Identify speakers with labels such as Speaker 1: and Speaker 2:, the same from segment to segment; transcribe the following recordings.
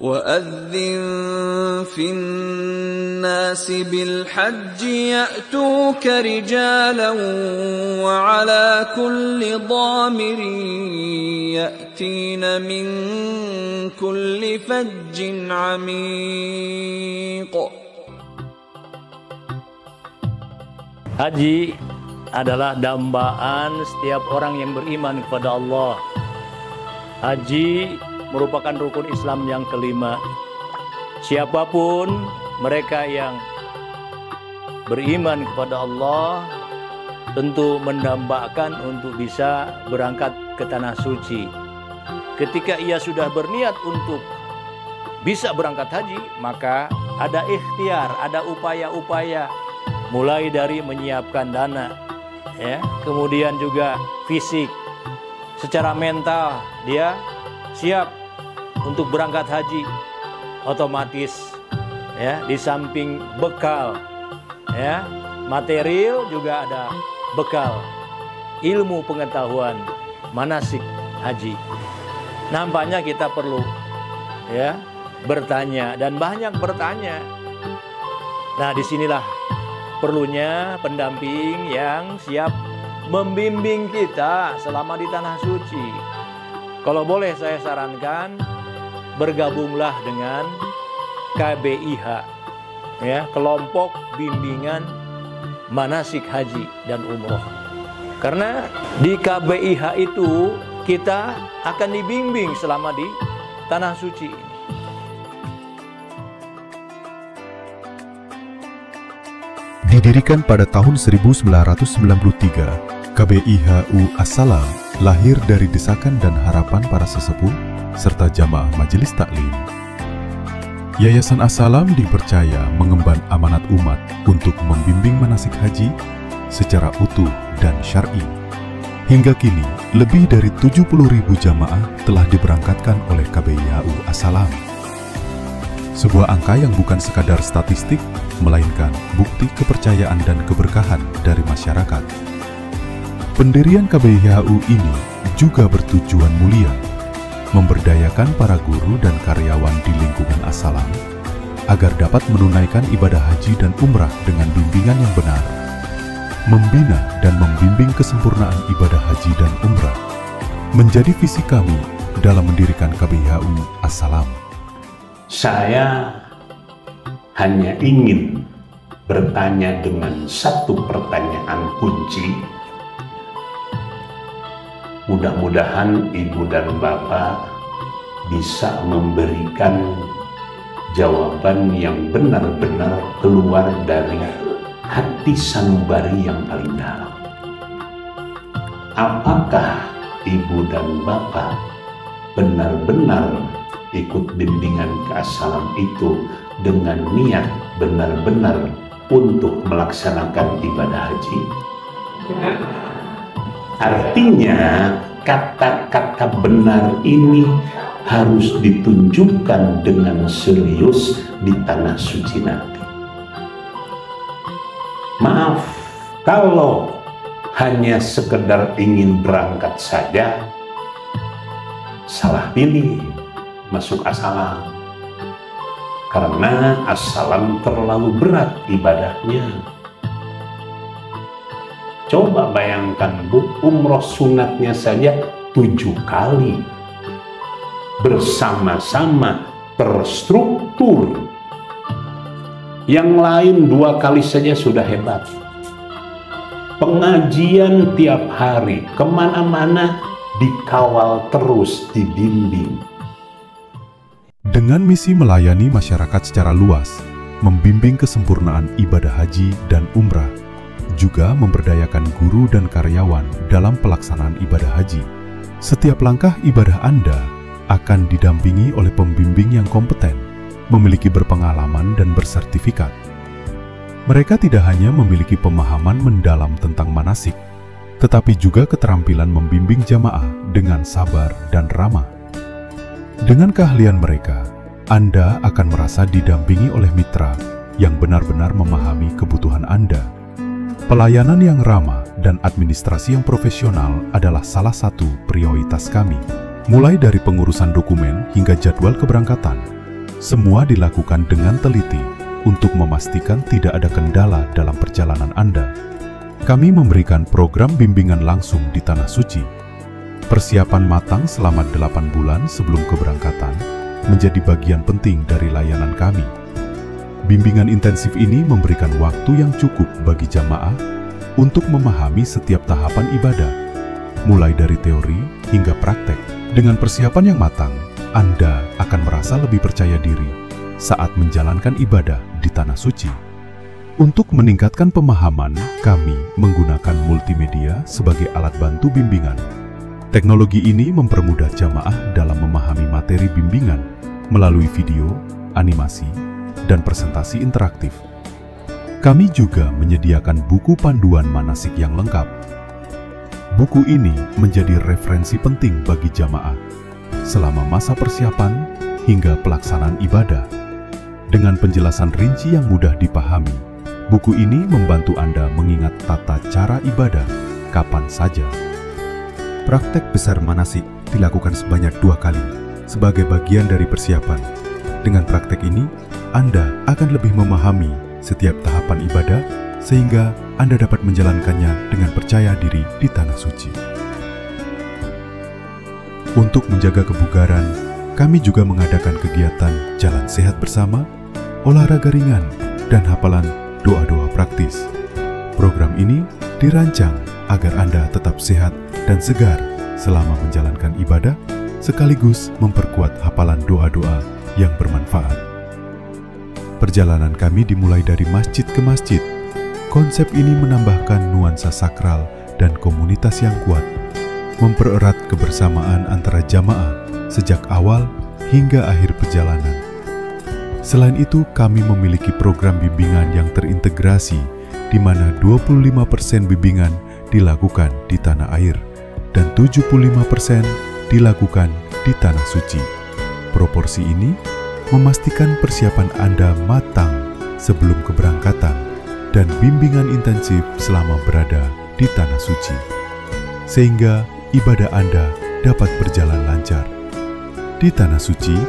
Speaker 1: وَأَذِّن فِي النَّاسِ بِالْحَجِّ يَأْتُوكَ رِجَالًا وَعَلَى كُلِّ ضَامِرٍ يَأْتِينَ مِنْ كُلِّ فَجٍّ عَمِيقٍ.
Speaker 2: Haji adalah dambaan setiap orang yang beriman kepada Allah. Haji merupakan rukun Islam yang kelima. Siapapun mereka yang beriman kepada Allah tentu mendambakan untuk bisa berangkat ke tanah suci. Ketika ia sudah berniat untuk bisa berangkat haji, maka ada ikhtiar, ada upaya-upaya, mulai dari menyiapkan dana, ya, kemudian juga fisik, secara mental dia siap untuk berangkat haji. Otomatis, ya, di samping bekal, ya, material juga ada bekal ilmu pengetahuan manasik haji. Nampaknya kita perlu, ya, bertanya dan banyak bertanya. Nah, disinilah perlunya pendamping yang siap membimbing kita selama di tanah suci. Kalau boleh saya sarankan, bergabunglah dengan KBIH, ya, kelompok bimbingan manasik haji dan umroh. Karena di KBIH itu kita akan dibimbing selama di tanah suci ini.
Speaker 3: Didirikan pada tahun 1993, KBIHU As-Salam lahir dari desakan dan harapan para sesepuh serta jamaah majelis taklim. Yayasan As-Salam dipercaya mengemban amanat umat untuk membimbing manasik haji secara utuh dan syar'i. Hingga kini, lebih dari 70.000 jamaah telah diberangkatkan oleh KBIHU As-Salam. Sebuah angka yang bukan sekadar statistik, melainkan bukti kepercayaan dan keberkahan dari masyarakat. Pendirian KBIHU ini juga bertujuan mulia, memberdayakan para guru dan karyawan di lingkungan As-Salam agar dapat menunaikan ibadah haji dan umrah dengan bimbingan yang benar, membina dan membimbing kesempurnaan ibadah haji dan umrah menjadi visi kami dalam mendirikan KBIHU As-Salam.
Speaker 4: Saya hanya ingin bertanya dengan satu pertanyaan kunci. Mudah-mudahan Ibu dan Bapak bisa memberikan jawaban yang benar-benar keluar dari hati sanubari yang paling dalam. Apakah Ibu dan Bapak benar-benar ikut bimbingan ke As-Salam itu dengan niat benar-benar untuk melaksanakan ibadah haji? Artinya kata-kata benar ini harus ditunjukkan dengan serius di tanah suci nanti. Maaf, kalau hanya sekedar ingin berangkat saja, salah pilih masuk As-Salam. Karena As-Salam terlalu berat ibadahnya. Coba bayangkan, Bu, umroh sunatnya saja 7 kali. Bersama-sama terstruktur. Yang lain 2 kali saja sudah hebat. Pengajian tiap hari, kemana-mana dikawal terus, dibimbing.
Speaker 3: Dengan misi melayani masyarakat secara luas, membimbing kesempurnaan ibadah haji dan umrah, juga memberdayakan guru dan karyawan dalam pelaksanaan ibadah haji. Setiap langkah ibadah Anda akan didampingi oleh pembimbing yang kompeten, memiliki berpengalaman dan bersertifikat. Mereka tidak hanya memiliki pemahaman mendalam tentang manasik, tetapi juga keterampilan membimbing jamaah dengan sabar dan ramah. Dengan keahlian mereka, Anda akan merasa didampingi oleh mitra yang benar-benar memahami kebutuhan Anda. Pelayanan yang ramah dan administrasi yang profesional adalah salah satu prioritas kami. Mulai dari pengurusan dokumen hingga jadwal keberangkatan, Semua dilakukan dengan teliti untuk memastikan tidak ada kendala dalam perjalanan Anda. Kami memberikan program bimbingan langsung di Tanah Suci. Persiapan matang selama 8 bulan sebelum keberangkatan menjadi bagian penting dari layanan kami. Bimbingan intensif ini memberikan waktu yang cukup bagi jamaah untuk memahami setiap tahapan ibadah, mulai dari teori hingga praktek. Dengan persiapan yang matang, Anda akan merasa lebih percaya diri saat menjalankan ibadah di Tanah Suci. Untuk meningkatkan pemahaman, kami menggunakan multimedia sebagai alat bantu bimbingan. Teknologi ini mempermudah jamaah dalam memahami materi bimbingan melalui video, animasi, dan presentasi interaktif. Kami juga menyediakan buku panduan manasik yang lengkap. Buku ini menjadi referensi penting bagi jamaah selama masa persiapan hingga pelaksanaan ibadah. Dengan penjelasan rinci yang mudah dipahami, buku ini membantu Anda mengingat tata cara ibadah kapan saja.
Speaker 5: Praktek besar manasik dilakukan sebanyak 2 kali sebagai bagian dari persiapan. Dengan praktek ini, Anda akan lebih memahami setiap tahapan ibadah sehingga Anda dapat menjalankannya dengan percaya diri di Tanah Suci. Untuk menjaga kebugaran, kami juga mengadakan kegiatan jalan sehat bersama, olahraga ringan, dan hafalan doa-doa praktis. Program ini dirancang agar Anda tetap sehat dan segar selama menjalankan ibadah, sekaligus memperkuat hafalan doa-doa yang bermanfaat. Perjalanan kami dimulai dari masjid ke masjid. Konsep ini menambahkan nuansa sakral dan komunitas yang kuat, mempererat kebersamaan antara jamaah sejak awal hingga akhir perjalanan. Selain itu, kami memiliki program bimbingan yang terintegrasi, di mana 25% bimbingan dilakukan di tanah air dan 75% dilakukan di Tanah Suci. Proporsi ini memastikan persiapan Anda matang sebelum keberangkatan dan bimbingan intensif selama berada di Tanah Suci, sehingga ibadah Anda dapat berjalan lancar. Di Tanah Suci,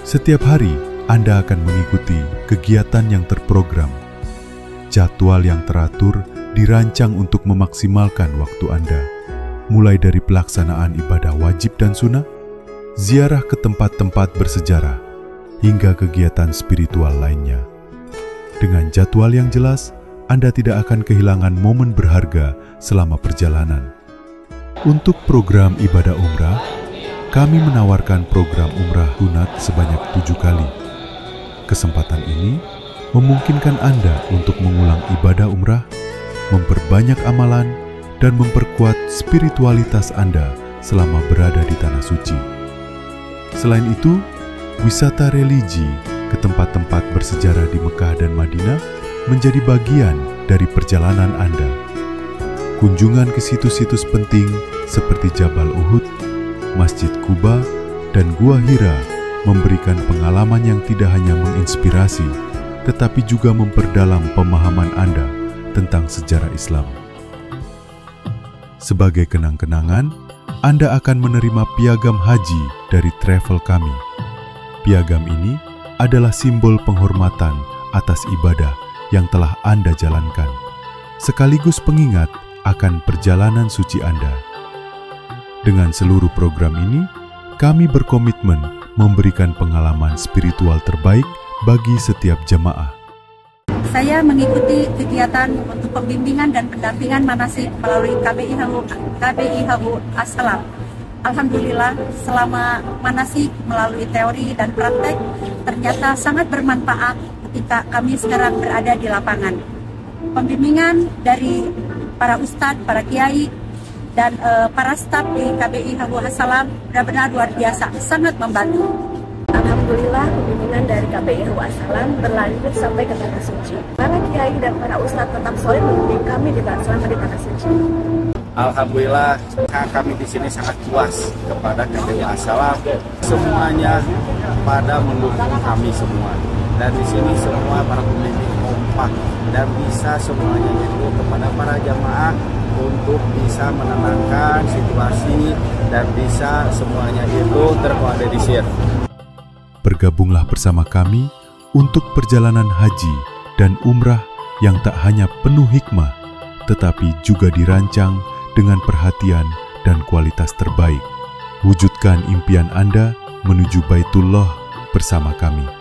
Speaker 5: setiap hari Anda akan mengikuti kegiatan yang terprogram. Jadwal yang teratur dirancang untuk memaksimalkan waktu Anda, mulai dari pelaksanaan ibadah wajib dan sunnah, ziarah ke tempat-tempat bersejarah, hingga kegiatan spiritual lainnya. Dengan jadwal yang jelas, Anda tidak akan kehilangan momen berharga selama perjalanan. Untuk program ibadah umrah, kami menawarkan program umrah sunat sebanyak 7 kali. Kesempatan ini memungkinkan Anda untuk mengulang ibadah umrah, memperbanyak amalan, dan memperkuat spiritualitas Anda selama berada di Tanah Suci. Selain itu, wisata religi ke tempat-tempat bersejarah di Mekah dan Madinah menjadi bagian dari perjalanan Anda. Kunjungan ke situs-situs penting seperti Jabal Uhud, Masjid Quba, dan Gua Hira memberikan pengalaman yang tidak hanya menginspirasi, tetapi juga memperdalam pemahaman Anda tentang sejarah Islam. Sebagai kenang-kenangan, Anda akan menerima piagam haji dari travel kami. Piagam ini adalah simbol penghormatan atas ibadah yang telah Anda jalankan, sekaligus pengingat akan perjalanan suci Anda. Dengan seluruh program ini, kami berkomitmen memberikan pengalaman spiritual terbaik bagi setiap jamaah.
Speaker 6: Saya mengikuti kegiatan untuk pembimbingan dan pendampingan manasik melalui KBI HU As-Salam. Alhamdulillah, selama manasik melalui teori dan praktek ternyata sangat bermanfaat ketika kami sekarang berada di lapangan. Pembimbingan dari para ustadz, para kiai, dan para staf di KBI HU As-Salam benar-benar luar biasa, sangat membantu.
Speaker 7: Alhamdulillah, pembimbingan dari KBI HU As-Salam berlanjut sampai ke Tanah Suci. Para kiai dan para ustadz tetap solid membimbing kami selama di Tanah Suci.
Speaker 8: Alhamdulillah, kami di sini sangat puas kepada KBI As-Salam. Semuanya pada mendukung kami semua. Dan di sini semua para pembimbing kompak dan bisa semuanya itu kepada para jamaah untuk bisa menenangkan situasi dan bisa semuanya itu terkoordinir.
Speaker 3: bergabunglah bersama kami untuk perjalanan haji dan umrah yang tak hanya penuh hikmah, tetapi juga dirancang dengan perhatian dan kualitas terbaik. Wujudkan impian Anda menuju Baitullah bersama kami.